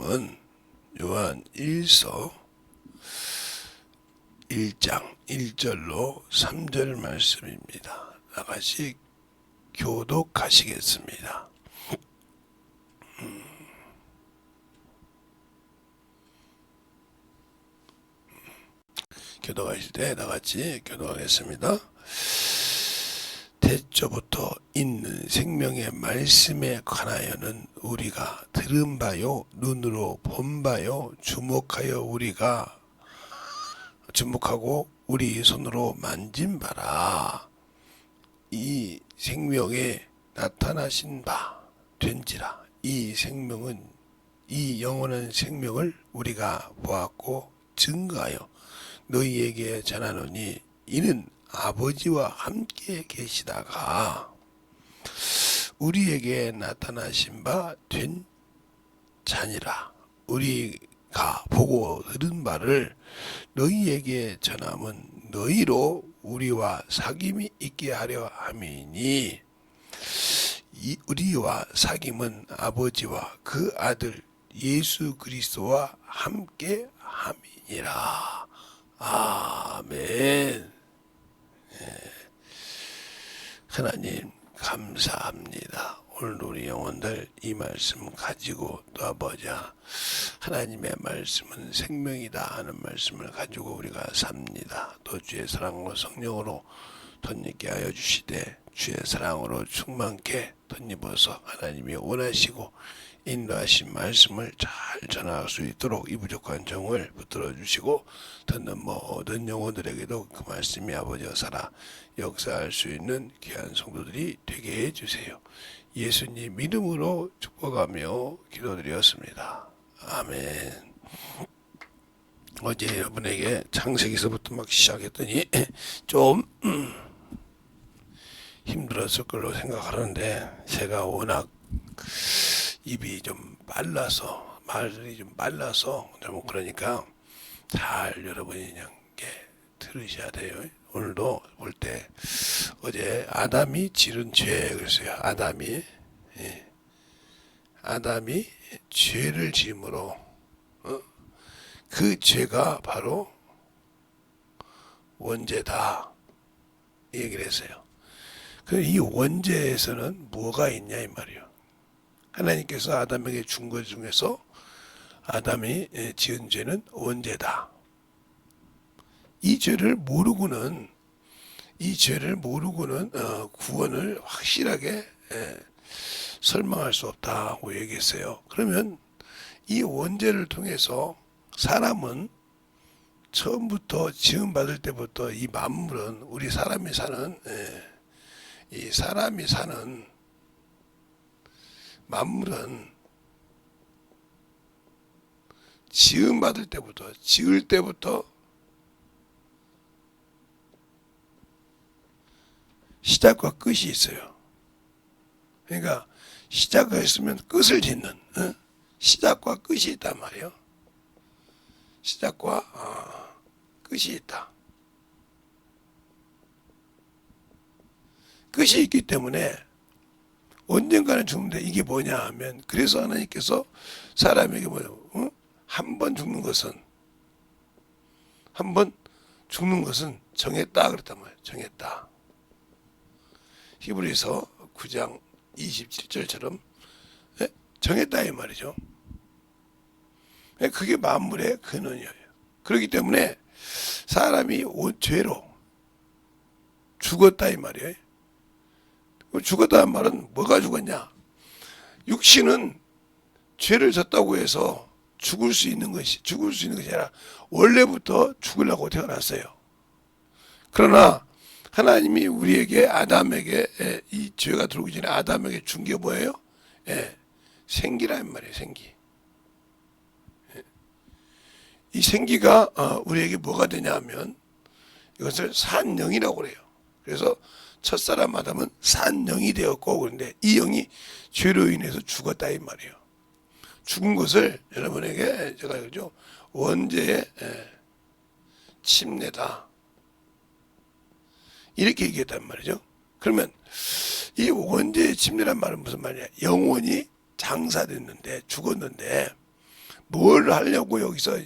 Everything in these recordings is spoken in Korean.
말씀은 요한 1서 1장 1절로 3절 말씀입니다. 나같이 교독하시겠습니다. 교독하실 때 나같이 교독하겠습니다. 태초부터 있는 생명의 말씀에 관하여는 우리가 들은 바요 눈으로 본 바요 주목하고 우리 손으로 만진 바라. 이 생명에 나타나신 바 된지라. 이 영원한 생명을 우리가 보았고 증거하여 너희에게 전하노니 이는 아버지와 함께 계시다가 우리에게 나타나신 바 된 자니라. 우리가 보고 들은 바를 너희에게 전함은 너희로 우리와 사귐이 있게 하려 함이니 우리와 사귐은 아버지와 그 아들 예수 그리스도와 함께 함이니라. 아멘. 하나님 감사합니다. 오늘 우리 영혼들 이 말씀 가지고 또 아버지 하나님의 말씀은 생명이다 하는 말씀을 가지고 우리가 삽니다. 또 주의 사랑으로 성령으로 덧입게 하여 주시되 주의 사랑으로 충만케 덧입어서 하나님이 원하시고 인도하신 말씀을 잘 전할 수 있도록 이 부족한 정을 붙들어 주시고 듣는 모든 영혼들에게도 그 말씀이 아버지와 살아 역사할 수 있는 귀한 성도들이 되게 해주세요. 예수님 이름으로 축복하며 기도드렸습니다. 아멘. 어제 여러분에게 창세기서부터 막 시작했더니 좀 힘들었을 걸로 생각하는데 제가 워낙 입이 좀 빨라서 말이 좀 빨라서 그러니까 잘 여러분이 그냥 들으셔야 돼요. 오늘도 볼 때 어제 아담이 지른 죄 그랬어요. 아담이 죄를 지음으로 그 죄가 바로 원죄다 이 얘기를 했어요. 이 원죄에서는 뭐가 있냐 이 말이에요. 하나님께서 아담에게 준 것 중에서 아담이 지은 죄는 원죄다. 이 죄를 모르고는 구원을 확실하게 설명할 수 없다고 얘기했어요. 그러면 이 원죄를 통해서 사람은 처음부터 지음 받을 때부터 이 만물은 우리 사람이 사는 만물은 지음 받을 때부터 지을 때부터 시작과 끝이 있어요. 그러니까 시작을 했으면 끝을 짓는 시작과 끝이 있단 말이에요. 시작과 끝이 있다. 끝이 있기 때문에 언젠가는 죽는데 이게 뭐냐 하면 그래서 하나님께서 사람에게 한 번 죽는 것은 정했다 그랬단 말이에요. 정했다. 히브리서 9장 27절처럼 정했다 이 말이죠. 그게 만물의 근원이에요. 그렇기 때문에 사람이 죄로 죽었다 이 말이에요. 죽었다는 말은 뭐가 죽었냐? 육신은 죄를 졌다고 해서 죽을 수 있는 것이 아니라 원래부터 죽으려고 태어났어요. 그러나 하나님이 우리에게 아담에게 이 죄가 들어오기 전에 아담에게 준 게 뭐예요? 생기란 말이에요. 생기. 이 생기가 우리에게 뭐가 되냐 하면 이것을 산영이라고 그래요. 그래서 첫사람 아담은 산영이 되었고 그런데 이 영이 죄로 인해서 죽었다 이 말이에요. 죽은 것을 여러분에게 제가 그러죠. 원죄의 침례다. 이렇게 얘기했단 말이죠. 그러면 이 원죄의 침례란 말은 무슨 말이냐? 영혼이 장사됐는데 죽었는데 뭘 하려고 여기서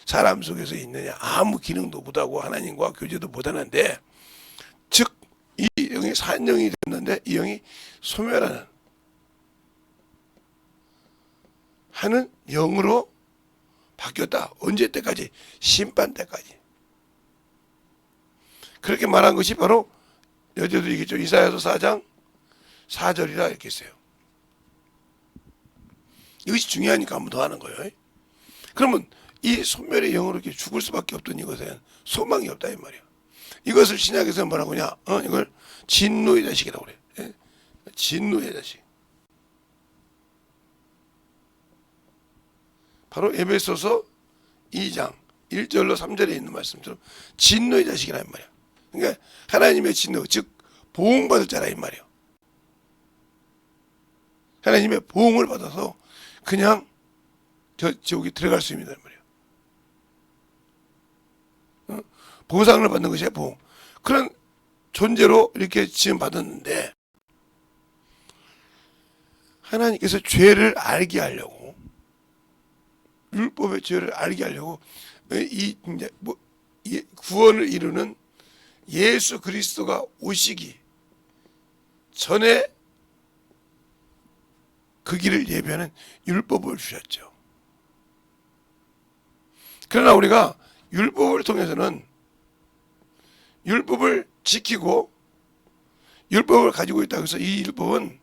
사람 속에서 있느냐. 아무 기능도 못하고 하나님과 교제도 못하는데, 즉 이 영이 산 영이 됐는데 이 영이 소멸하는 하는 영으로 바뀌었다. 언제 때까지? 심판 때까지. 그렇게 말한 것이 바로 여기도 얘기했죠. 이사야서 4장 4절이라 이렇게 했어요. 이것이 중요하니까 한 번 더 하는 거예요. 그러면 이 소멸의 영으로 이렇게 죽을 수밖에 없던 이것은 소망이 없다 이 말이에요. 이것을 신약에서 뭐라고 하냐? 이걸 진노의 자식이라고 그래요. 예? 진노의 자식. 바로 에베소서 2장 1절로 3절에 있는 말씀처럼 진노의 자식이라 이 말이에요. 그러니까 하나님의 진노, 즉 보응받을 자라 이 말이에요. 하나님의 보응을 받아서 그냥 지옥에 들어갈 수 있는 말이에요. 보상을 받는 것이 보응. 그런 존재로 이렇게 지금 받았는데, 하나님께서 죄를 알게 하려고, 율법의 죄를 알게 하려고 이 구원을 이루는 예수 그리스도가 오시기 전에 그 길을 예비하는 율법을 주셨죠. 그러나 우리가 율법을 통해서는 율법을 지키고 율법을 가지고 있다고 해서 이 율법은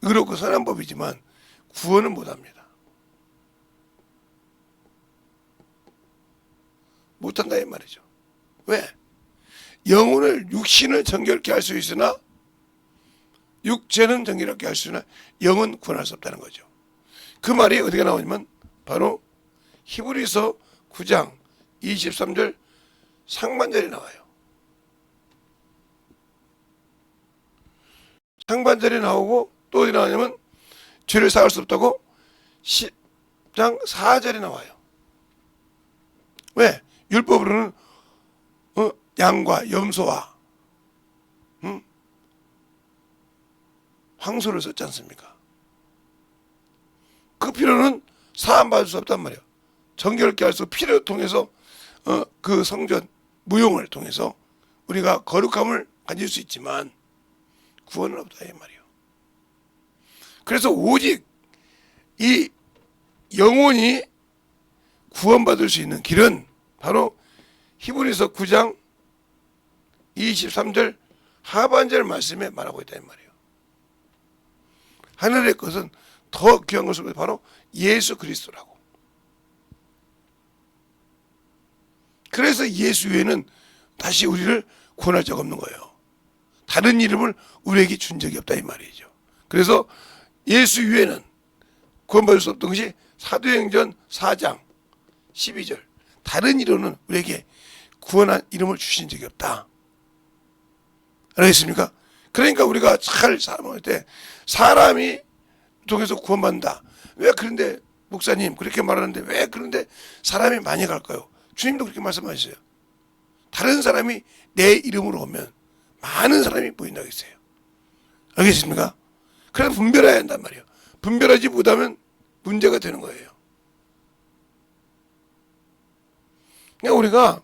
의롭고 선한 법이지만 구원은 못합니다. 못한다 이 말이죠. 왜? 영혼을 육신을 정결케 할 수 있으나 육체는 정결케 할 수 있으나 영은 구원할 수 없다는 거죠. 그 말이 어디가 나오냐면 바로 히브리서 9장 23절 상반절에 나와요. 상반절에 나오고 또 어디 나오냐면 죄를 사할 수 없다고 10장 4절에 나와요. 왜? 율법으로는 양과 염소와 황소를 썼지 않습니까? 그 피로는 사함받을 수 없단 말이에요. 정결케 할 수 피를 통해서 그 성전 무용을 통해서 우리가 거룩함을 가질 수 있지만 구원은 없다 이 말이에요. 그래서 오직 이 영혼이 구원받을 수 있는 길은 바로 히브리서 9장 23절 하반절 말씀에 말하고 있다 이 말이에요. 하늘의 것은 더 귀한 것은 바로 예수 그리스도라고. 그래서 예수 외에는 다시 우리를 구원할 자가 없는 거예요. 다른 이름을 우리에게 준 적이 없다 이 말이죠. 그래서 예수 외에는 구원받을 수 없던 것이 사도행전 4장 12절 다른 이름은 우리에게 구원한 이름을 주신 적이 없다. 알겠습니까? 그러니까 우리가 잘 살아갈 때 사람이 통해서 구원받는다. 왜 그런데 목사님 그렇게 말하는데 왜 그런데 사람이 많이 갈까요? 주님도 그렇게 말씀하셨어요. 다른 사람이 내 이름으로 오면 많은 사람이 보인다고 했어요. 알겠습니까? 그래서 분별해야 한단 말이에요. 분별하지 못하면 문제가 되는 거예요. 그러니까 우리가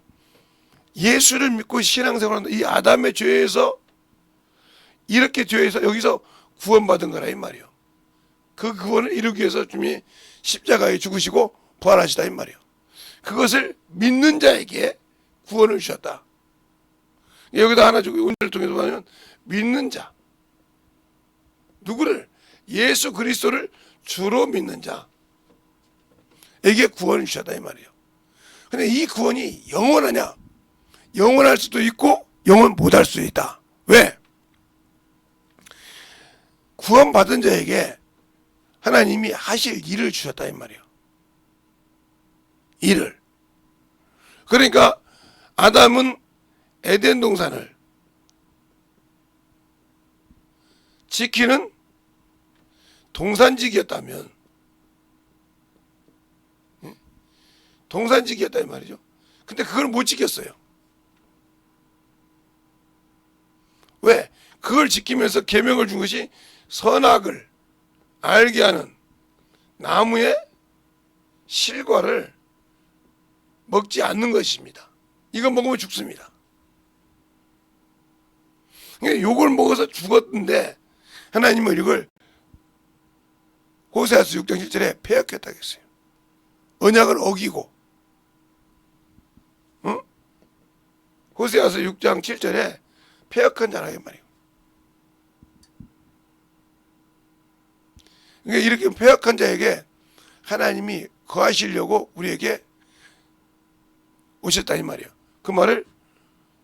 예수를 믿고 신앙생활한다. 이 아담의 죄에서 이렇게 죄에서 여기서 구원받은 거라 이 말이에요. 그 구원을 이루기 위해서 주님이 십자가에 죽으시고 부활하시다 이 말이에요. 그것을 믿는 자에게 구원을 주셨다. 여기다 하나 주고 운전을 통해서 보면 믿는 자 누구를? 예수 그리스도를 주로 믿는 자에게 구원을 주셨다 이 말이에요. 근데 이 구원이 영원하냐? 영원할 수도 있고 영원 못할 수도 있다. 왜? 구원받은 자에게 하나님이 하실 일을 주셨다 이 말이에요. 일을. 그러니까 아담은 에덴 동산을 지키는 동산직이었다면 동산직이었다 이 말이죠. 근데 그걸 못 지켰어요. 왜? 그걸 지키면서 계명을 준 것이 선악을 알게 하는 나무의 실과를 먹지 않는 것입니다. 이거 먹으면 죽습니다. 그러니까 요걸 먹어서 죽었는데 하나님은 이걸 호세아서 6장 7절에 패역했다고 했어요. 언약을 어기고, 응? 호세아서 6장 7절에 패역한 자라 이 말이에요. 그러니까 이렇게 패역한 자에게 하나님이 거하시려고 우리에게 오셨다 이 말이에요. 그 말을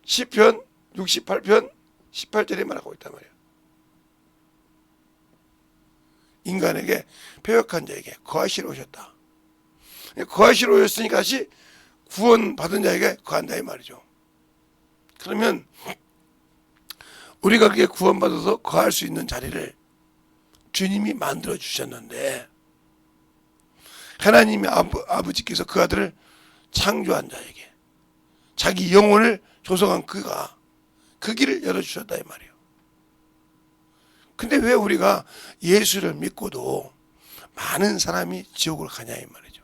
시편 68편 18절에 말하고 있단 말이에요. 인간에게 패역한 자에게 거하시러 오셨다. 거하시러 오셨으니까 다시 구원받은 자에게 거한다 이 말이죠. 그러면 우리가 그게 구원받아서 거할 수 있는 자리를 주님이 만들어 주셨는데 하나님의 아버지께서 그 아들을 창조한 자에게 자기 영혼을 조성한 그가 그 길을 열어주셨다 이 말이에요. 근데 왜 우리가 예수를 믿고도 많은 사람이 지옥을 가냐 이 말이죠.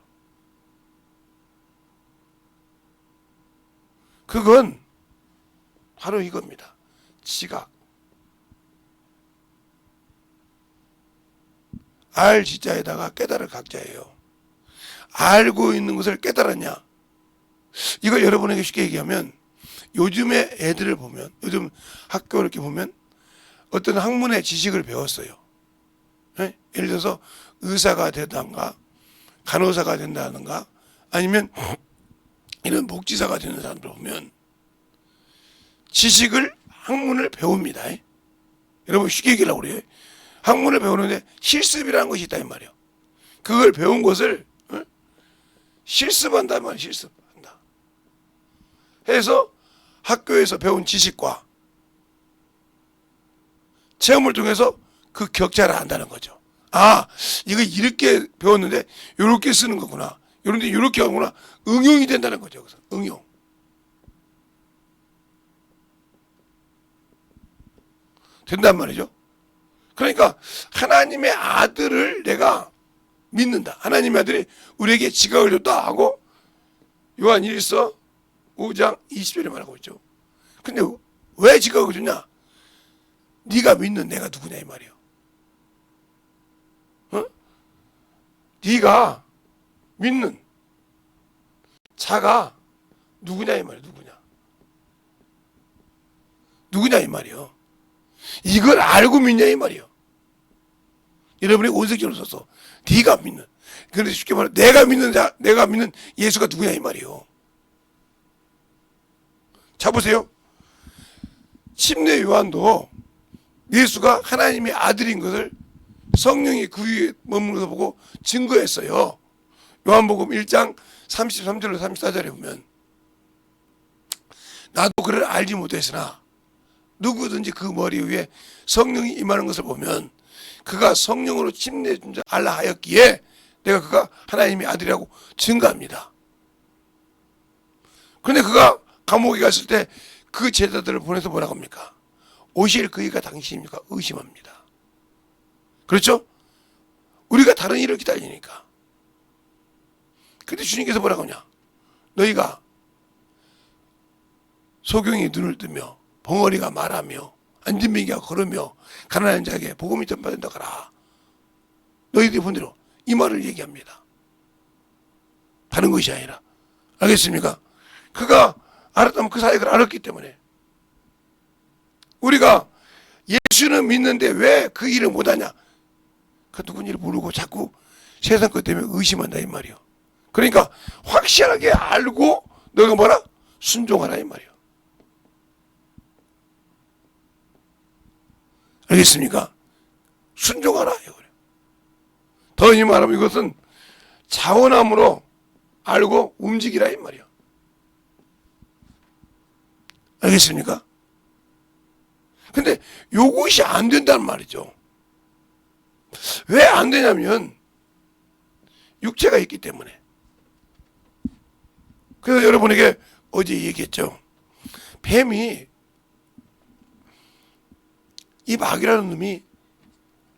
그건 바로 이겁니다. 지각. 알 지자에다가 깨달을 각자예요. 알고 있는 것을 깨달았냐? 이걸 여러분에게 쉽게 얘기하면 요즘의 애들을 보면 요즘 학교 이렇게 보면 어떤 학문의 지식을 배웠어요. 네? 예를 들어서 의사가 되든가 간호사가 된다든가 아니면 이런 목지사가 되는 사람들 보면 지식을 학문을 배웁니다. 여러분 쉽게 얘기하려고 그래요. 학문을 배우는데 실습이라는 것이 있다 이 말이에요. 그걸 배운 것을 실습한다 말이에요. 실습한다. 해서 학교에서 배운 지식과 체험을 통해서 그 격차를 안다는 거죠. 아, 이거 이렇게 배웠는데 이렇게 쓰는 거구나. 이런데 이렇게 하구나. 응용이 된다는 거죠. 그래서 응용. 된단 말이죠. 그러니까 하나님의 아들을 내가 믿는다. 하나님의 아들이 우리에게 지각을 줬다 하고 요한 1서 5장 20절에 말하고 있죠. 근데 왜 지각을 줬냐? 네가 믿는 내가 누구냐 이 말이에요. 어? 네가 믿는 자가 누구냐 이 말이에요. 누구냐 이 말이에요. 이걸 알고 믿냐 이 말이에요. 여러분이 온색적으로 써서 네가 믿는. 그런데 쉽게 말해 내가 믿는 자, 내가 믿는 예수가 누구냐 이 말이에요. 자 보세요. 침례 요한도 예수가 하나님의 아들인 것을 성령이 그 위에 머무르면서 보고 증거했어요. 요한복음 1장 33절로 34절에 보면 나도 그를 알지 못했으나 누구든지 그 머리 위에 성령이 임하는 것을 보면 그가 성령으로 침례 준 자 알라 하였기에 내가 그가 하나님의 아들이라고 증거합니다. 그런데 그가 감옥에 갔을 때 그 제자들을 보내서 뭐라고 합니까? 오실 그이가 당신입니까? 의심합니다. 그렇죠? 우리가 다른 일을 기다리니까. 근데 주님께서 뭐라고 하냐? 너희가 소경이 눈을 뜨며 벙어리가 말하며 안진뱅이가 걸으며 가난한 자에게 복음이 전파된다 가라. 너희들이 본대로 이 말을 얘기합니다. 다른 것이 아니라. 알겠습니까? 그가 알았다면 그 사역을 알았기 때문에 우리가 예수는 믿는데 왜 그 일을 못하냐? 그 누군지를 모르고 자꾸 세상 것 때문에 의심한다 이 말이요. 그러니까 확실하게 알고 너가 뭐라? 순종하라 이 말이요. 알겠습니까? 순종하라 이거예요. 더 이 말하면 이것은 자원함으로 알고 움직이라 이 말이요. 알겠습니까? 근데 요것이 안 된다는 말이죠. 왜 안 되냐면 육체가 있기 때문에. 그래서 여러분에게 어제 얘기했죠. 뱀이 이 마귀라는 놈이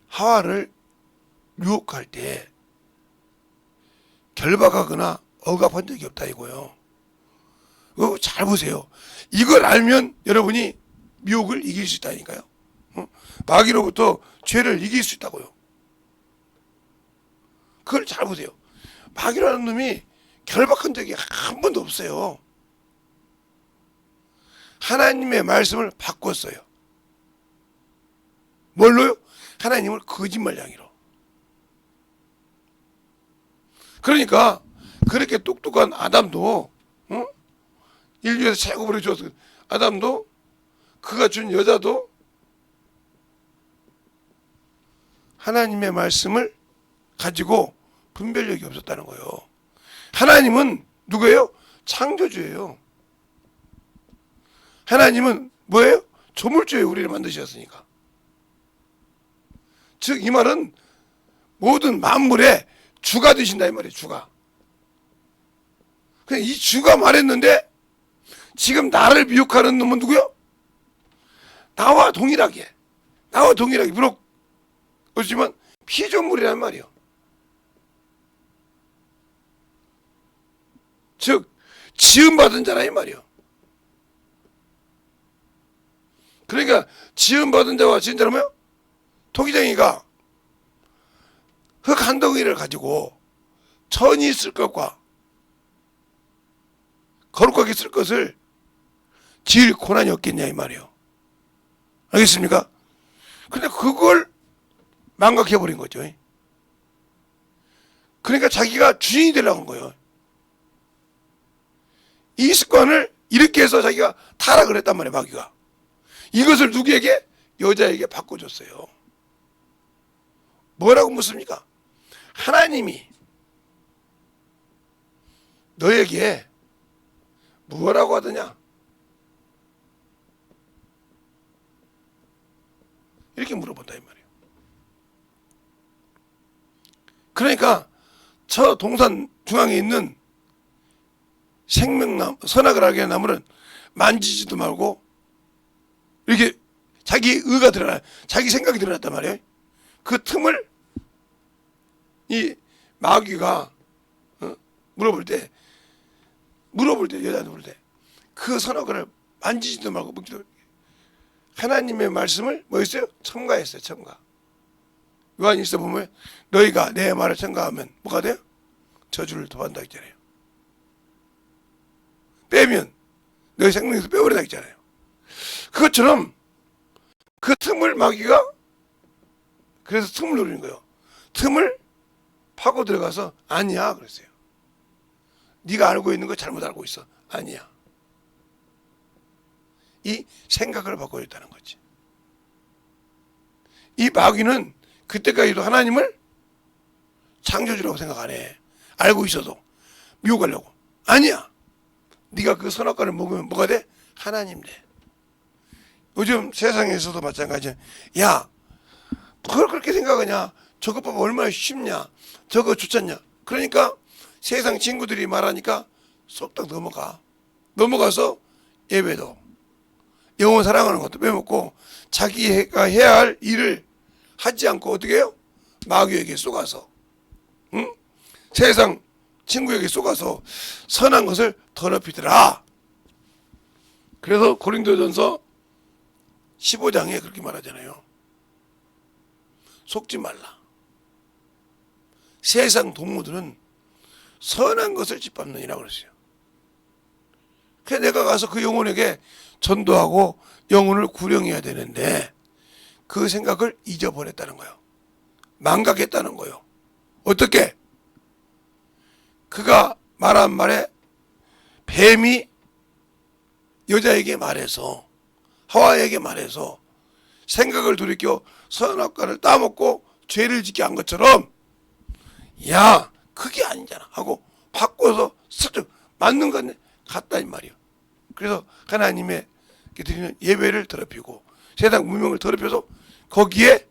하와를 유혹할 때 결박하거나 억압한 적이 없다 이거요. 그거 잘 보세요. 이걸 알면 여러분이 미혹을 이길 수 있다니까요. 마귀로부터 죄를 이길 수 있다고요. 그걸 잘 보세요. 마귀라는 놈이 결박한 적이 한 번도 없어요. 하나님의 말씀을 바꿨어요. 뭘로요? 하나님을 거짓말 양이로. 그러니까 그렇게 똑똑한 아담도 인류에서 최고로 줬어. 아담도 그가 준 여자도 하나님의 말씀을 가지고 분별력이 없었다는 거예요. 하나님은 누구예요? 창조주예요. 하나님은 뭐예요? 조물주예요. 우리를 만드셨으니까. 즉 이 말은 모든 만물의 주가 되신다 이 말이에요. 주가. 그냥 이 주가 말했는데 지금 나를 미혹하는 놈은 누구요? 나와 동일하게 비록 그렇지만 피조물이란 말이에요. 즉 지음받은 자라 이 말이에요. 그러니까 지음받은 자와 지은 자는 뭐예요? 토기장이가 흙 한 덩이를 가지고 천이 쓸 것과 거룩하게 쓸 것을 지을 고난이 없겠냐 이 말이에요. 알겠습니까? 근데 그걸 망각해버린 거죠. 그러니까 자기가 주인이 되려고 한 거예요. 이 습관을 이렇게 해서 자기가 타락을 했단 말이에요. 마귀가. 이것을 누구에게? 여자에게 바꿔줬어요. 뭐라고 묻습니까? 하나님이 너에게 뭐라고 하더냐? 이렇게 물어본다 이 말이에요. 그러니까 저 동산 중앙에 있는 생명나무, 선악을 알게 하는 나무는 만지지도 말고 이렇게 자기 의가 드러나, 자기 생각이 드러났단 말이에요. 그 틈을 이 마귀가 물어볼 때 여자한테 물을 때 그 선악을 만지지도 말고 먹지도 하나님의 말씀을 뭐 했어요? 첨가했어요. 첨가. 요한일서 보면 너희가 내 말을 첨가하면 뭐가 돼요? 저주를 도한다 했잖아요. 빼면 너희 생명에서 빼버린다 했잖아요. 그것처럼 그 틈을 마귀가 그래서 틈을 노리는 거예요. 틈을 파고 들어가서 아니야 그랬어요. 네가 알고 있는 거 잘못 알고 있어. 아니야. 이 생각을 바꿔줬다는 거지. 이 마귀는 그때까지도 하나님을 창조주라고 생각 안 해. 알고 있어도 미혹하려고. 아니야. 네가 그 선악과를 먹으면 뭐가 돼? 하나님 돼. 요즘 세상에서도 마찬가지야. 야, 그걸 그렇게 생각하냐? 저것 봐봐 얼마나 쉽냐? 저거 좋잖냐? 그러니까 세상 친구들이 말하니까 쏙딱 넘어가서 예배도 영혼 사랑하는 것도 빼먹고 자기가 해야 할 일을 하지 않고 어떻게 해요? 마귀에게 쏘가서 세상 친구에게 쏘가서 선한 것을 더럽히더라. 그래서 고린도전서 15장에 그렇게 말하잖아요. 속지 말라. 세상 동무들은 선한 것을 짓밟느니라고 그랬어요. 그래서 내가 가서 그 영혼에게 전도하고 영혼을 구령해야 되는데 그 생각을 잊어버렸다는 거예요. 망각했다는 거예요. 어떻게? 그가 말한 말에 뱀이 여자에게 말해서 하와에게 말해서 생각을 돌이켜 선악과를 따먹고 죄를 짓게 한 것처럼 야 그게 아니잖아 하고 바꿔서 슬쩍 맞는 건 같다 이 말이에요. 그래서 하나님의 드리는 예배를 더럽히고 세상 문명을 더럽혀서 거기에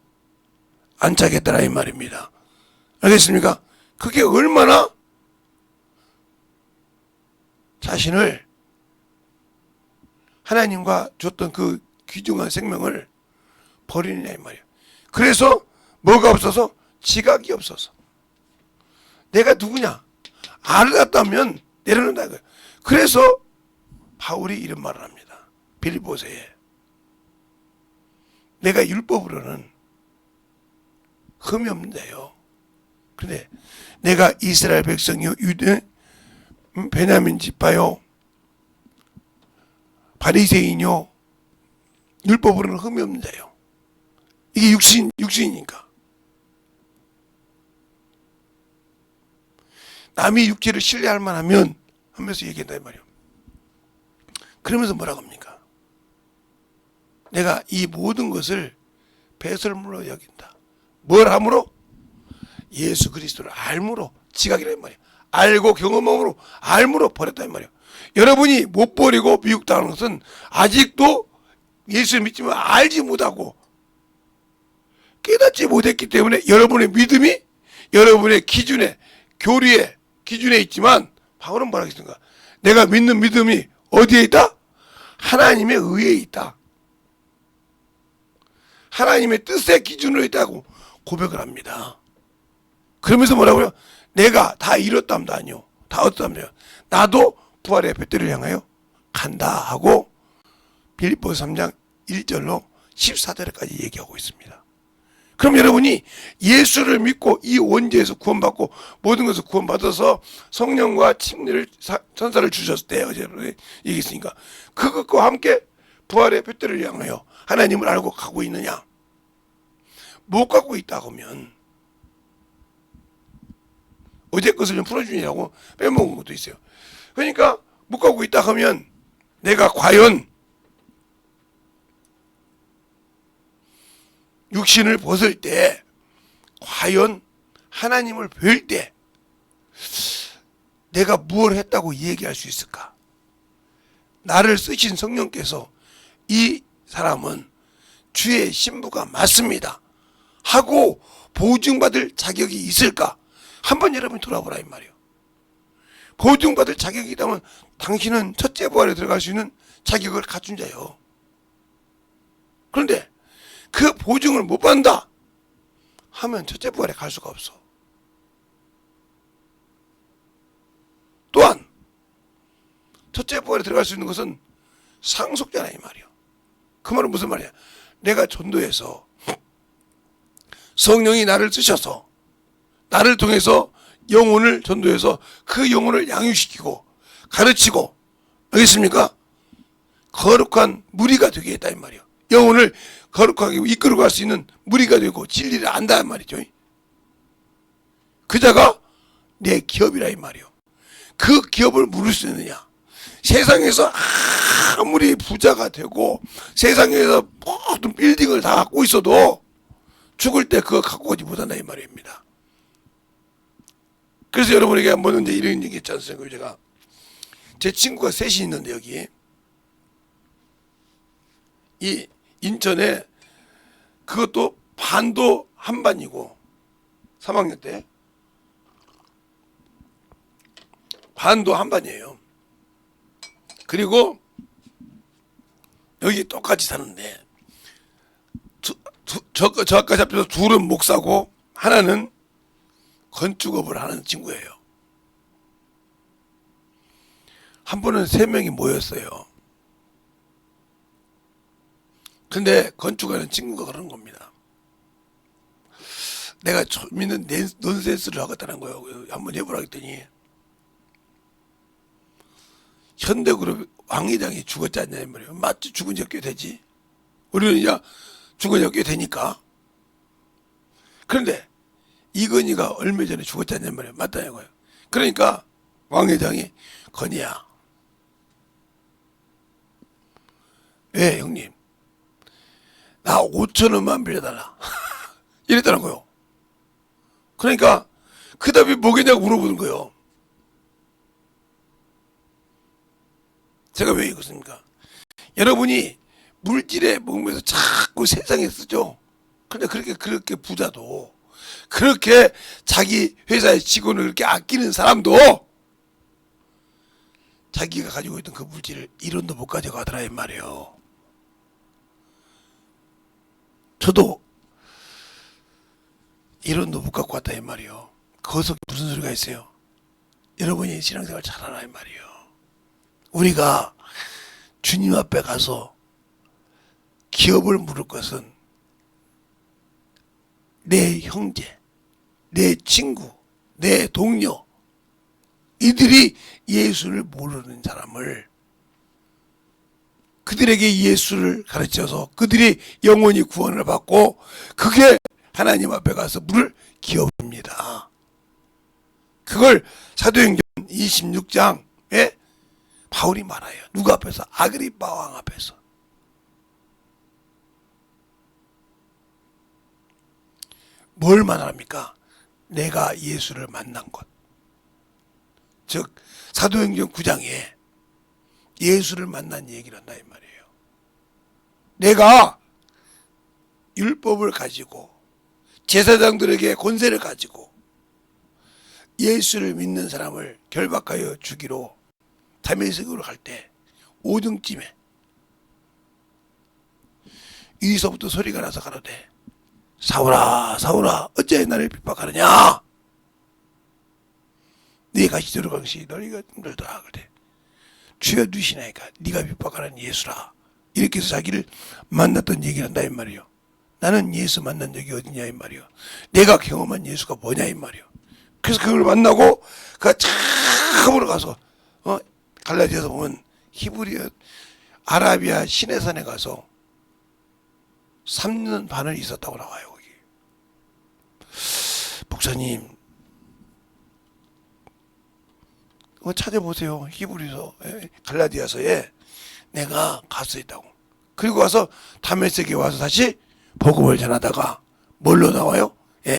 안착했더라 이 말입니다. 알겠습니까? 그게 얼마나 자신을 하나님과 줬던 그 귀중한 생명을 버리느냐 이 말이에요. 그래서 뭐가 없어서? 지각이 없어서. 내가 누구냐? 알았다면 내려놓는다 이거예요. 그래서 바울이 이런 말을 합니다. 빌립보서에 내가 율법으로는 흠이 없는데요. 그런데 내가 이스라엘 백성이요 유대 베냐민 지파요 바리새인요 율법으로는 흠이 없는데요. 이게 육신이니까. 남이 육체를 신뢰할 만하면 하면서 얘기한다 이 말이에요. 그러면서 뭐라고 합니까? 내가 이 모든 것을 배설물로 여긴다. 뭘 함으로? 예수 그리스도를 알므로, 지각이라 이 말이에요. 알고 경험함으로, 알므로 버렸다 이 말이에요. 여러분이 못 버리고 미혹당하는 것은 아직도 예수를 믿지만 알지 못하고 깨닫지 못했기 때문에 여러분의 믿음이 여러분의 기준에, 교리에, 기준에 있지만 바울은 뭐라 했습니까? 내가 믿는 믿음이 어디에 있다? 하나님의 의에 있다. 하나님의 뜻의 기준으로 있다고 고백을 합니다. 그러면서 뭐라고요? 내가 다 이뤘담도 아니요. 다 얻었담도요. 나도 부활의 뱃대를 향하여 간다 하고 빌립보서 3장 1절로 14절까지 얘기하고 있습니다. 그럼 여러분이 예수를 믿고 이 원죄에서 구원받고 모든 것을 구원받아서 성령과 침례를 천사를 주셨을 때 어제 얘기했으니까 그것과 함께 부활의 뱃대를 향하여 하나님을 알고 가고 있느냐? 못 가고 있다 하면 어제 것을 좀 풀어주냐고 빼먹은 것도 있어요. 그러니까 못 가고 있다 하면 내가 과연 육신을 벗을 때 과연 하나님을 뵐 때 내가 무엇을 했다고 얘기할 수 있을까? 나를 쓰신 성령께서 이 사람은 주의 신부가 맞습니다 하고 보증받을 자격이 있을까? 한번 여러분이 돌아보라 이 말이에요. 보증받을 자격이 있다면 당신은 첫째 부활에 들어갈 수 있는 자격을 갖춘 자예요. 그런데 그 보증을 못 받는다 하면 첫째 부활에 갈 수가 없어. 또한 첫째 부활에 들어갈 수 있는 것은 상속자라 이 말이에요. 그 말은 무슨 말이야? 내가 전도해서 성령이 나를 쓰셔서 나를 통해서 영혼을 전도해서 그 영혼을 양육시키고 가르치고, 알겠습니까? 거룩한 무리가 되게 했다 이 말이에요. 영혼을 거룩하게 이끌어 갈 수 있는 무리가 되고 진리를 안다 이 말이죠. 그 자가 내 기업이라 이 말이에요. 그 기업을 물을 수 있느냐? 세상에서 아무리 부자가 되고 세상에서 모든 빌딩을 다 갖고 있어도 죽을 때 그거 갖고 오지 못한다 이 말입니다. 그래서 여러분에게 한번 이제 이런 얘기 했지 않습니까? 제가 제 친구가 셋이 있는데 여기 이 인천에 그것도 반도 한반이고 3학년 때 반도 한반이에요. 그리고 여기 똑같이 사는데 저까지 합쳐서 둘은 목사고 하나는 건축업을 하는 친구예요. 한 번은 3명이 모였어요. 근데 건축하는 친구가 그러는 겁니다. 내가 믿는 넌센스를 하겠다는 거예요. 한번 해보라 했더니 현대그룹 왕 회장이 죽었지 않냐 이 말이에요. 맞지? 죽은 지 꽤 되지. 우리는 야 죽은 지 꽤 되니까. 그런데 이건희가 얼마 전에 죽었지 않냐 말이에요. 맞다는 거예요. 그러니까 왕 회장이 건희야, 왜 형님 나 5,000원만 빌려달라 이랬다는 거예요. 그러니까 그 답이 뭐겠냐고 물어보는 거예요. 제가 왜 이것입니까? 여러분이 물질에 먹으면서 자꾸 세상에 쓰죠. 근데 그렇게 부자도 그렇게 자기 회사의 직원을 그렇게 아끼는 사람도 자기가 가지고 있던 그 물질을 1원도 못 가져가더라 이 말이에요. 저도 1원도 못 갖고 왔다 이 말이에요. 거기서 무슨 소리가 있어요? 여러분이 신앙생활 잘하라 이 말이에요. 우리가 주님 앞에 가서 기업을 물을 것은 내 형제, 내 친구, 내 동료, 이들이 예수를 모르는 사람을 그들에게 예수를 가르쳐서 그들이 영원히 구원을 받고 그게 하나님 앞에 가서 물을 기업입니다. 그걸 사도행전 26장에 바울이 말해요. 누구 앞에서? 아그리빠 왕 앞에서. 뭘 말합니까? 내가 예수를 만난 것. 즉 사도행전 9장에 예수를 만난 얘기를 한다 이 말이에요. 내가 율법을 가지고 제사장들에게 권세를 가지고 예수를 믿는 사람을 결박하여 주기로 다메섹으로 갈 때 오등쯤에 이서부터 소리가 나서 가로되 사울아 사울아 어찌하여 나를 핍박하느냐 네가 시대로 강시 너희가 힘들다 그래 주여 누시나이까 네가 핍박하는 예수라 이렇게 해서 자기를 만났던 얘기를 한다 이 말이요. 나는 예수 만난 적이 어디냐 이 말이요. 내가 경험한 예수가 뭐냐 이 말이요. 그래서 그걸 만나고 그 참으로 가서 갈라디아서 보면 히브리어 아라비아 시내산에 가서 3년 반을 있었다고 나와요. 거기 목사님 찾아보세요. 히브리서 갈라디아서에 내가 갔어 있다고. 그리고 와서 다메섹에 와서 다시 복음을 전하다가 뭘로 나와요? 예.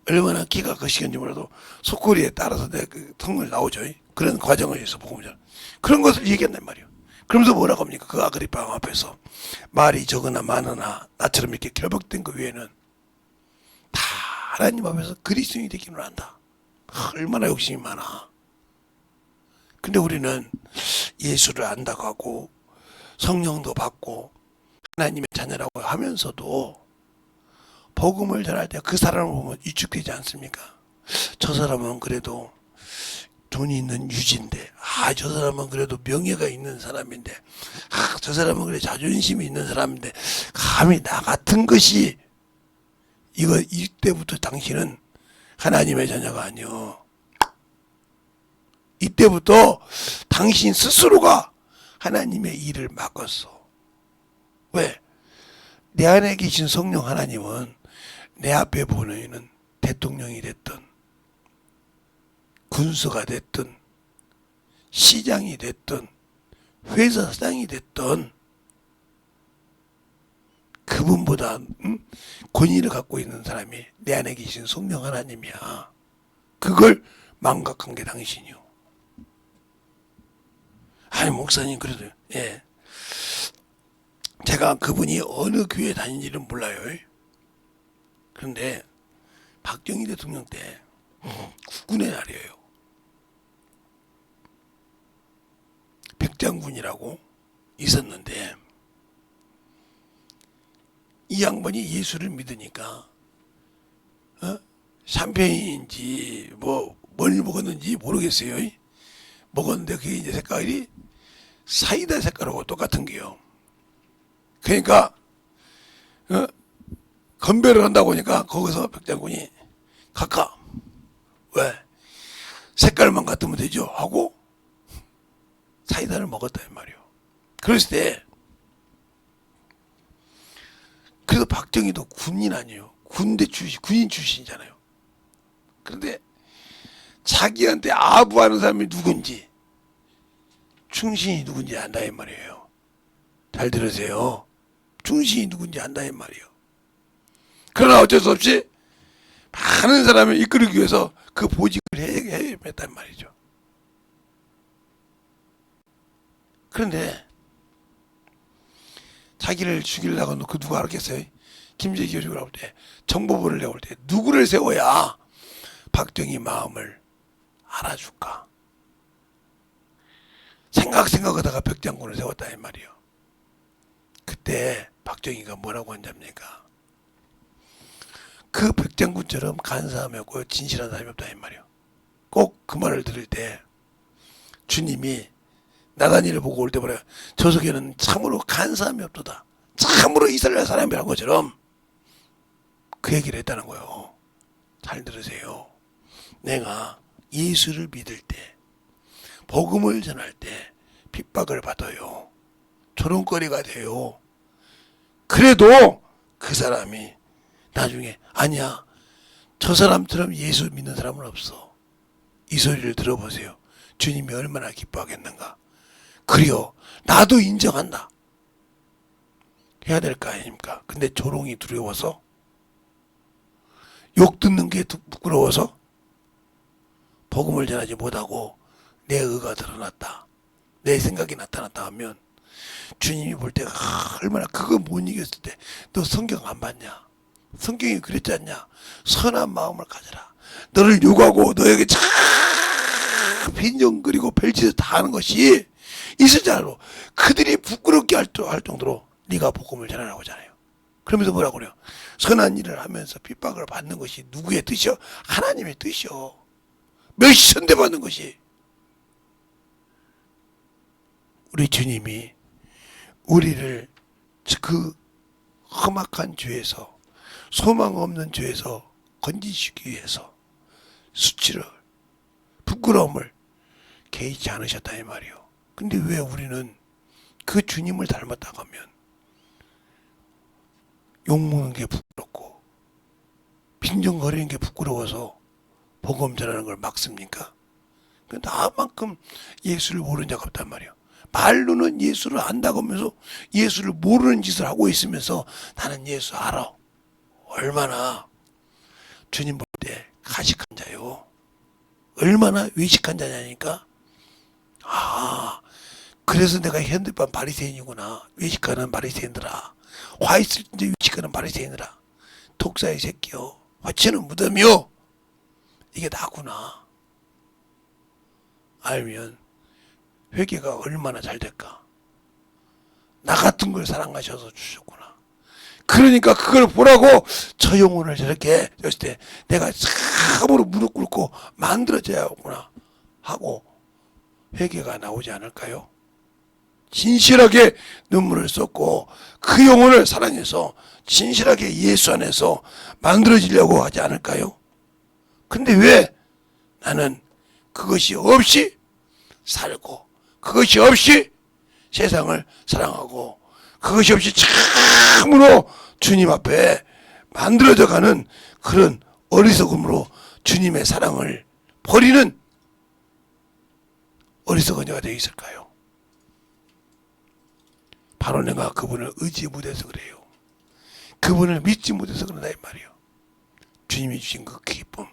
얼마나 기가 거시겠는지 몰라도 속꼬리에 따라서 내 그 통을 나오죠. 그런 과정을 해서 복음을 전하. 그런 것을 얘기한단 말이에요. 그러면서 뭐라고 합니까? 그 아그리파 왕 앞에서 말이 적으나 많으나 나처럼 이렇게 결박된 그 외에는 다 하나님 앞에서 그리스도인이 되기는 한다. 얼마나 욕심이 많아. 근데 우리는 예수를 안다고 하고 성령도 받고 하나님의 자녀라고 하면서도 복음을 전할 때 그 사람을 보면 위축되지 않습니까? 저 사람은 그래도 돈이 있는 유지인데 저 사람은 그래도 명예가 있는 사람인데 저 사람은 그래 자존심이 있는 사람인데 감히 나 같은 것이 이때부터 당신은 하나님의 자녀가 아니요. 이때부터 당신 스스로가 하나님의 일을 맡았어. 왜? 내 안에 계신 성령 하나님은 내 앞에 보내는 대통령이 됐든 군수가 됐든 시장이 됐든 회사 사장이 됐든 그분보다 권위를 갖고 있는 사람이 내 안에 계신 성령 하나님이야. 그걸 망각한 게 당신이요. 아니 목사님 그래도 예 제가 그분이 어느 교회 다니는지는 몰라요. 그런데 박정희 대통령 때 국군의 날이에요. 백장군이라고 있었는데 이 양반이 예수를 믿으니까 샴페인인지 뭘 먹었는지 모르겠어요. 먹었는데 그게 이제 색깔이 사이다 색깔하고 똑같은 게요. 그러니까 건배를 한다고 하니까 거기서 백장군이 각하 왜 색깔만 같으면 되죠 하고 사이다를 먹었단 말이에요. 그랬을 때 그래도 박정희도 군인 아니에요. 군인 출신이잖아요. 그런데 자기한테 아부하는 사람이 누군지 충신이 누군지 안다 이 말이에요. 잘 들으세요. 충신이 누군지 안다 이 말이에요. 그러나 어쩔 수 없이 많은 사람을 이끌기 위해서 그 보직을 해냈단 말이죠. 그런데 자기를 죽이려고 그 누가 알았겠어요? 김재기를 나올 때 정보부를 내올 때 누구를 세워야 박정희 마음을 알아줄까? 생각하다가 백장군을 세웠다 이 말이요. 그때 박정희가 뭐라고 한답니까? 그 백장군처럼 간사함이 없고 진실한 사람이 없다 이 말이요. 꼭 그 말을 들을 때 주님이 나다니엘을 보고 올 때 뭐래요? 저 속에는 참으로 간사함이 없도다. 참으로 이스라엘 사람이란 것처럼 그 얘기를 했다는 거예요. 잘 들으세요. 내가 예수를 믿을 때, 복음을 전할 때 핍박을 받아요. 조롱거리가 돼요. 그래도 그 사람이 나중에 아니야, 저 사람처럼 예수 믿는 사람은 없어. 이 소리를 들어보세요. 주님이 얼마나 기뻐하겠는가. 그래요, 나도 인정한다 해야 될 거 아닙니까? 근데 조롱이 두려워서, 욕 듣는 게 부끄러워서 복음을 전하지 못하고 내 의가 드러났다, 내 생각이 나타났다 하면 주님이 볼 때 얼마나 그거 못 이겼을 때 너 성경 안 봤냐? 성경이 그랬지 않냐? 선한 마음을 가져라. 너를 욕하고 너에게 참 빈정거리고 별짓을 다 하는 것이 있을 줄 알고 그들이 부끄럽게 할 정도로 네가 복음을 전하라고 하잖아요. 그러면서 뭐라고 그래요? 선한 일을 하면서 핍박을 받는 것이 누구의 뜻이요? 하나님의 뜻이요. 몇이 선대받는 것이. 우리 주님이 우리를 그 험악한 죄에서, 소망 없는 죄에서 건지시기 위해서 수치를, 부끄러움을 개의치 않으셨다 이 말이요. 근데 왜 우리는 그 주님을 닮았다고 하면 욕먹는 게 부끄럽고 빈정거리는 게 부끄러워서 복음 전하는 걸 막습니까? 나만큼 예수를 모르는 자가 없단 말이에요. 말로는 예수를 안다고 하면서 예수를 모르는 짓을 하고 있으면서 나는 예수 알아. 얼마나 주님 볼 때 가식한 자요. 얼마나 외식한 자냐니까. 아, 그래서 내가 현대판 바리새인이구나. 외식하는 바리새인들아. 화 있을 때 외식하는 바리새인들아. 독사의 새끼요. 화치는 무덤이요. 이게 나구나. 알면 회개가 얼마나 잘 될까. 나 같은 걸 사랑하셔서 주셨구나. 그러니까 그걸 보라고 저 영혼을 저렇게 했을 때 내가 참으로 무릎 꿇고 만들어져야겠구나 하고 회개가 나오지 않을까요? 진실하게 눈물을 쏟고 그 영혼을 사랑해서 진실하게 예수 안에서 만들어지려고 하지 않을까요? 근데 왜 나는 그것이 없이 살고 그것이 없이 세상을 사랑하고 그것이 없이 참으로 주님 앞에 만들어져 가는 그런 어리석음으로 주님의 사랑을 버리는 어리석은 자가 되어 있을까요? 바로 내가 그분을 의지 못해서 그래요. 그분을 믿지 못해서 그런다 이 말이에요. 주님이 주신 그 기쁨,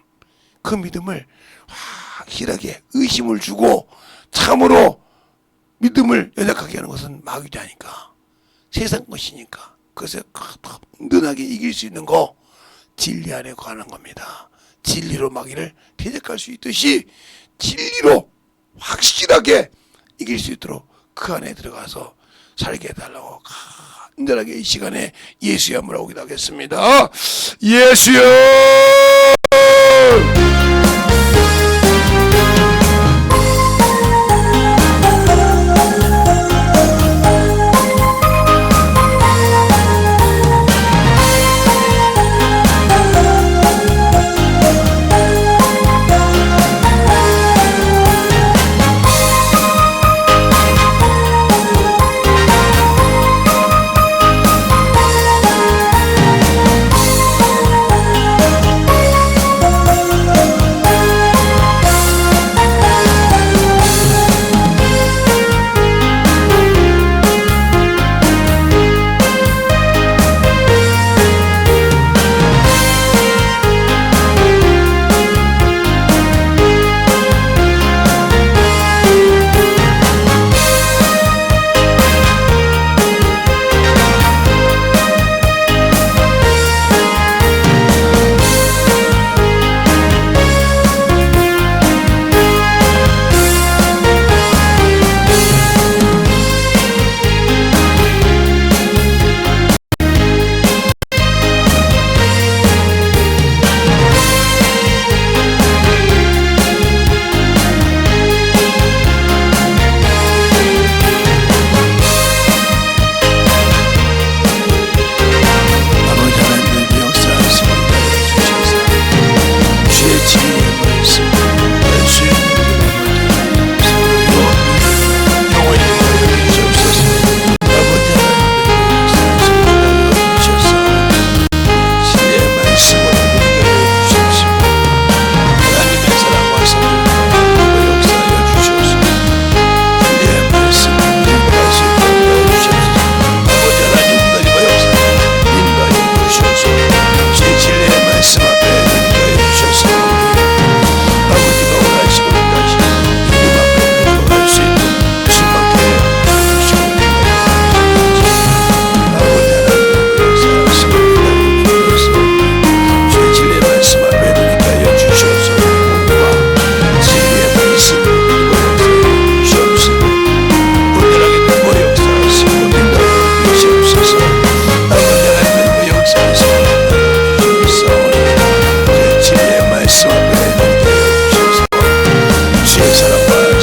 그 믿음을 확실하게 의심을 주고 참으로 믿음을 연약하게 하는 것은 마귀자니까, 세상 것이니까. 그래서 든든하게 이길 수 있는 거 진리 안에 관한 겁니다. 진리로 마귀를 대적할 수 있듯이 진리로 확실하게 이길 수 있도록 그 안에 들어가서 살게 해달라고 간절하게 이 시간에 예수의 한번 오기도 하겠습니다. 예수여!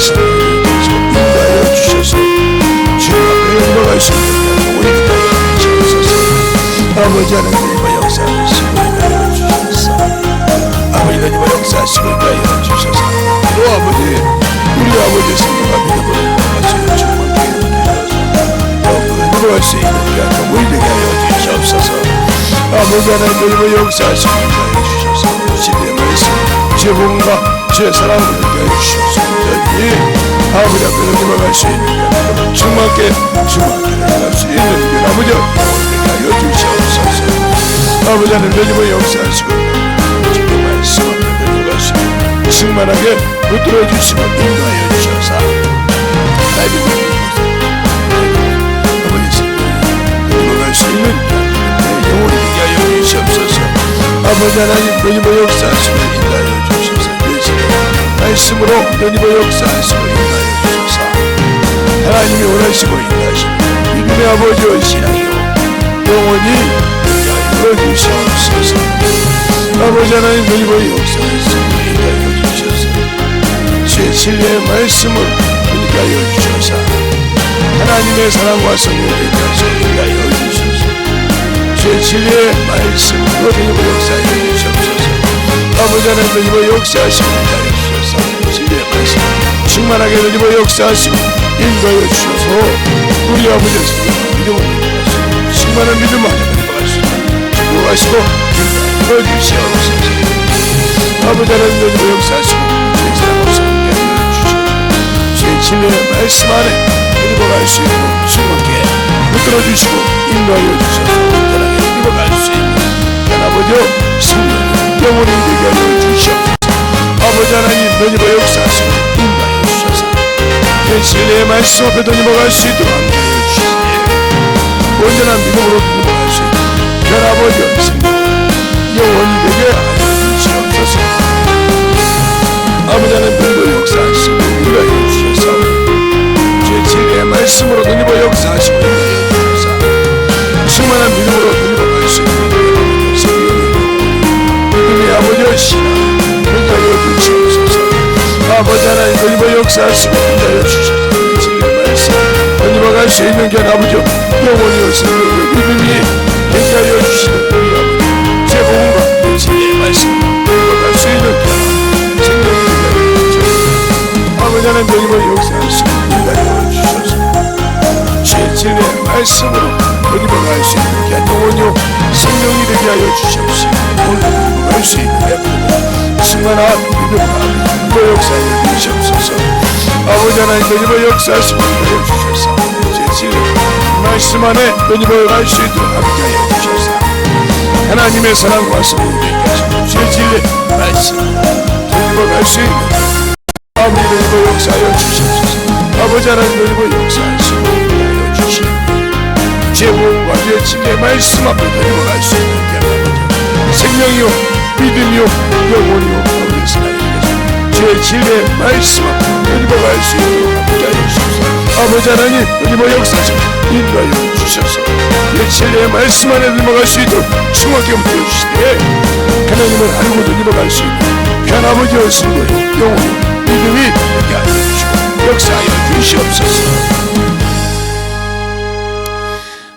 말씀을 인도하여 주셔서 주님 앞에 영광할 수 있는 우리 기다려 주셔서 아버지 하나님의 역사하시고 인도하여 주셔서 아버지 하나님의 역사하시고 인도하여 주셔서 또 아버지 우리 아버지 생명과 믿음으로 인도하여 주셔서 인도할 수 있는 귀한 우리 되게 하여 주시옵소서. 아버지 하나님의 역사하시고 인도하여 주셔서 주님의 말씀 제복과 주의 사랑을 느끼게 하여 주시옵소서. 아버지 앞에서 기박할 수 있는 충만케 나갈 수 있는 길 아버지 느끼게 하여 주시옵소서. 아버지 하나님의 역사하시고 주의 말씀 앞에 나갈 수 있는 충만하게 붙들어 주시고 인도하여 주셔서 아버지 생명을 수 있는 영혼이 되게 하여 주시옵소서. 아버지 하나님 주님의 역사하시고 인도하여 주셔서 말씀으로 주님의 역사하시고 인도하여 주셔서 하나님이 원하시고 인도하시는 믿음의 아버지의 신앙이요 영원히 되게 하여 주시옵소서. 아버지 하나님 주님의 역사하시고 인도하여 주셔서 주의 진리의 말씀을 되게 하여 주셔서 하나님의 사랑과 성령을 되게 하여 주셔서 주의 진리의 말씀으로 주님의 역사하여 주시옵소서. 아버지 하나님 주님의 역사하시고 인도하여 주셔서 진리의 말씀 충만하게 주님의 역사하시고 인도하여 주셔서 우리 아버지의 믿음을 인도하시고 충만한 믿음 안에 인도하시고 축복하시고 인도하여 주시옵소서. 아버지 하나님 주님의 역사하시고 주의 사랑 없어 함께 하여 주시옵소서. 주의 진리의 말씀 안에 인도할 수 있는 충만하게 붙들어 주시고 인도하여 주셔서 편하게 인도할 수 있는 아버지여 성령 영원히 되게 하여 주시옵소서. 아버지 하나님 주님의 역사하시고 인도하여 주셔서 내 진리의 말씀 앞에 넘어갈 수 있도록 함께하여 주시니 온전한 믿음으로 넘어갈 수 있는 아버지여 성령 영원히 되게 하여 주시옵소서. 아버지 하나님 주님의 역사하시고 인도하여 주셔서 주의 진리의 말씀으로 주님의 역사하시고 인도하여 주셔서 충만한 믿음으로 넘어갈 수 있는 믿음의 아버지의 신앙 인도하여 주시옵소서. 아버지 하나님 주님의 역사하시고 인도하여 주셔서 진리의 말씀 넘어갈 수 있는 게 아버지 영원히 오시는 믿음이 되게 하여 주시는 우리 아버지 제복과 진리의 말씀 넘어갈 수 있는 게 생명이 되게 하여 주셔서 아버지 하나님 주님의 역사하시고 인도하여 주셔서 주의 진리의 말씀으로 넘어갈 수 있는 게 영원히 생명이 되게 하여 주시옵시고 오늘 할 수 있는 게 충만한 믿음과 그 역사에 주시옵소서. 아버지 하나님 주님의 역사하시고 인도하여 주셔서 제 진리 말씀 안에 주님을 알 수 있도록 함께하여 주셔서 하나님의 사랑과 성령이 되게 하시고 제 진리 말씀 주님을 알 수 있는 아버지 주님의 역사하여 주시옵소서. 아버지 하나님 주님의 역사하시고 인도하여 주시옵소서. 제 몸과 제 진리의 말씀 앞에 주님을 알 수 있는 게 아버지 생명이요 믿음이요 영혼이요 아버지 사랑이 주의 진리의 말씀 앞에 주님을 알 수 있도록 함께하여 주시옵소서. 아버지 하나님 주님의 역사하시고 인도하여 주셔서 내 진리의 말씀 안에 넘어갈 수 있도록 충만하게 붙여주시되 하나님을 알고 넘어갈 수 있는 귀한 아버지의 성도요 영혼이 믿음이 되게 하여 주시고 역사하여 주시옵소서.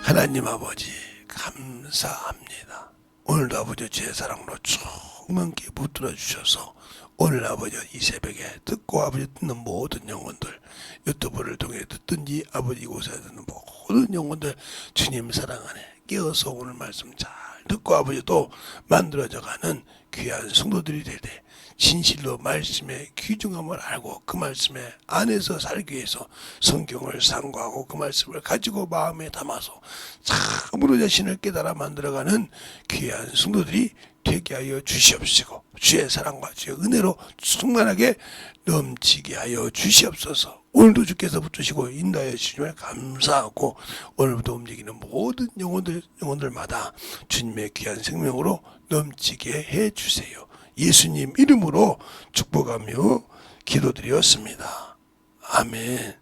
하나님 아버지 감사합니다. 오늘도 아버지 제 사랑으로 충만케 붙들어 주셔서 오늘 아버지 이 새벽에 듣고 아버지 듣는 모든 영혼들 유튜브를 통해 듣든지 아버지 이곳에 듣는 모든 영혼들 주님 사랑 안에 깨어서 오늘 말씀 잘 듣고 아버지 또 만들어져가는 귀한 성도들이 되되 진실로 말씀의 귀중함을 알고 그 말씀의 안에서 살기 위해서 성경을 상고하고 그 말씀을 가지고 마음에 담아서 참으로 자신을 깨달아 만들어가는 귀한 성도들이 되게 하여 주시옵시고 주의 사랑과 주의 은혜로 충만하게 넘치게 하여 주시옵소서. 오늘도 주께서 붙드시고 인도하여 주시면 감사하고 오늘부터 움직이는 모든 영혼들마다 주님의 귀한 생명으로 넘치게 해주세요. 예수님 이름으로 축복하며 기도드렸습니다. 아멘.